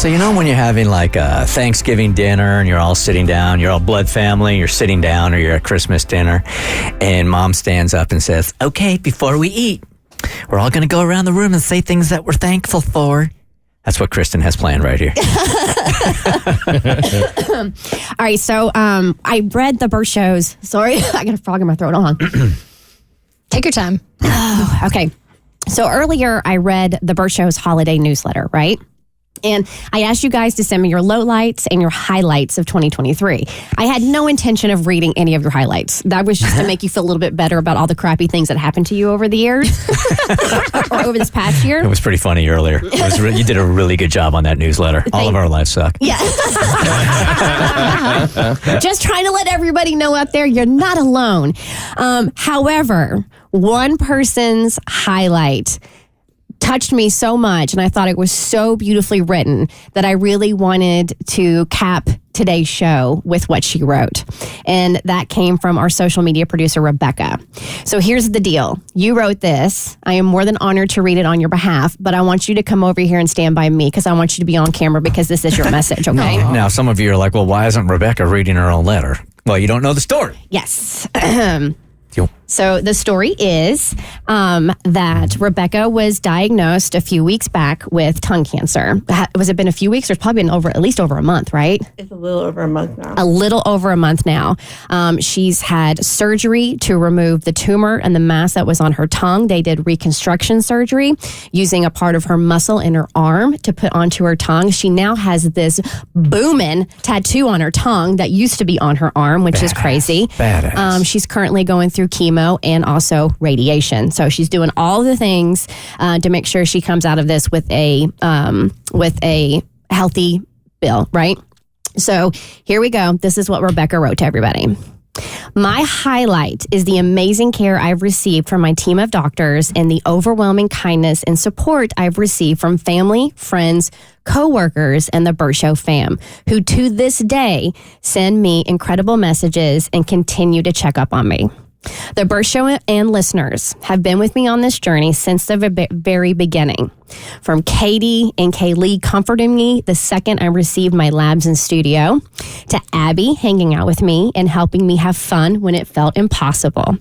So when you're having like a Thanksgiving dinner and you're all sitting down, you're all blood family, you're sitting down, or you're at Christmas dinner, and Mom stands up and says, "Okay, before we eat, we're all going to go around the room and say things that we're thankful for." That's what Kristen has planned right here. All right, so I read the Bert shows. Sorry, I got a frog in my throat. Hold on. Take your time. Oh, okay. So earlier, I read the Bert Show's holiday newsletter, right? And I asked you guys to send me your lowlights and your highlights of 2023. I had no intention of reading any of your highlights. That was just to make you feel a little bit better about all the crappy things that happened to you over the years or over this past year. It was pretty funny earlier. You did a really good job on that newsletter. All of our lives suck. Yeah. Just trying to let everybody know out there, you're not alone. However, one person's highlight touched me so much, and I thought it was so beautifully written that I really wanted to cap today's show with what she wrote. And that came from our social media producer, Rebecca. So here's the deal. You wrote this. I am more than honored to read it on your behalf, but I want you to come over here and stand by me because I want you to be on camera because this is your message, okay? Now, some of you are like, well, why isn't Rebecca reading her own letter? Well, you don't know the story. Yes. So the story is that Rebecca was diagnosed a few weeks back with tongue cancer. Was it been a few weeks? It's probably been at least over a month, right? It's a little over a month now. A little over a month now. She's had surgery to remove the tumor and the mass that was on her tongue. They did reconstruction surgery using a part of her muscle in her arm to put onto her tongue. She now has this booming tattoo on her tongue that used to be on her arm, which is crazy. Badass. She's currently going through chemo and also radiation. So she's doing all the things to make sure she comes out of this with a healthy bill, right? So here we go. This is what Rebecca wrote to everybody. My highlight is the amazing care I've received from my team of doctors and the overwhelming kindness and support I've received from family, friends, co-workers, and the Bert Show fam, who to this day send me incredible messages and continue to check up on me. The Bert Show and listeners have been with me on this journey since the very beginning. From Katie and Kaylee comforting me the second I received my labs in studio, to Abby hanging out with me and helping me have fun when it felt impossible,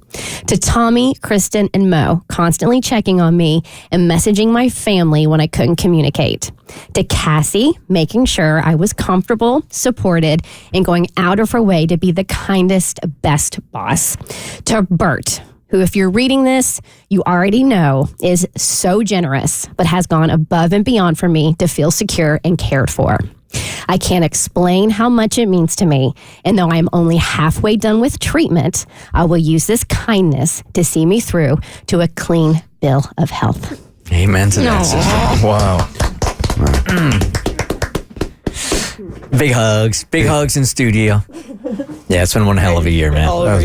to Tommy, Kristen, and Mo constantly checking on me and messaging my family when I couldn't communicate, to Cassie making sure I was comfortable, supported, and going out of her way to be the kindest, best boss, to Bert, who, if you're reading this, you already know is so generous, but has gone above and beyond for me to feel secure and cared for. I can't explain how much it means to me, and though I'm only halfway done with treatment, I will use this kindness to see me through to a clean bill of health. Amen to that, sister. Wow. Big hugs in studio. Yeah, it's been one hell of a year, man. I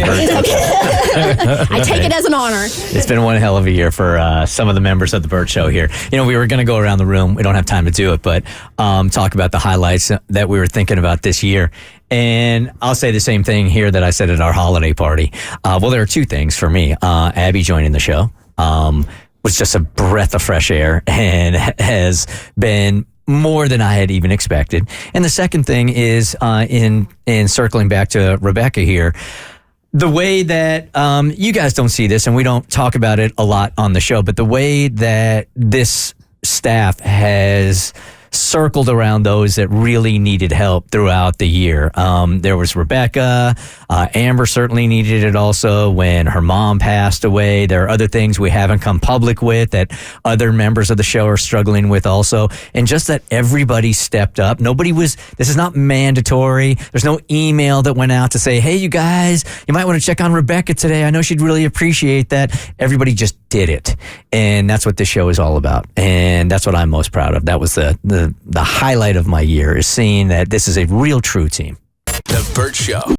take it as an honor. It's been one hell of a year for some of the members of the Bert Show here. We were going to go around the room. We don't have time to do it, but talk about the highlights that we were thinking about this year. And I'll say the same thing here that I said at our holiday party. Well, there are two things for me. Abby joining the show was just a breath of fresh air and has been more than I had even expected. And the second thing is in circling back to Rebecca here, the way that you guys don't see this and we don't talk about it a lot on the show, but the way that this staff has circled around those that really needed help throughout the year. There was Rebecca. Amber certainly needed it also when her mom passed away. There are other things we haven't come public with that other members of the show are struggling with also. And just that everybody stepped up. This is not mandatory. There's no email that went out to say, hey, you guys, you might want to check on Rebecca today. I know she'd really appreciate that. Everybody just did it. And that's what this show is all about. And that's what I'm most proud of. That was the highlight of my year, is seeing that this is a real true team. The Bert Show.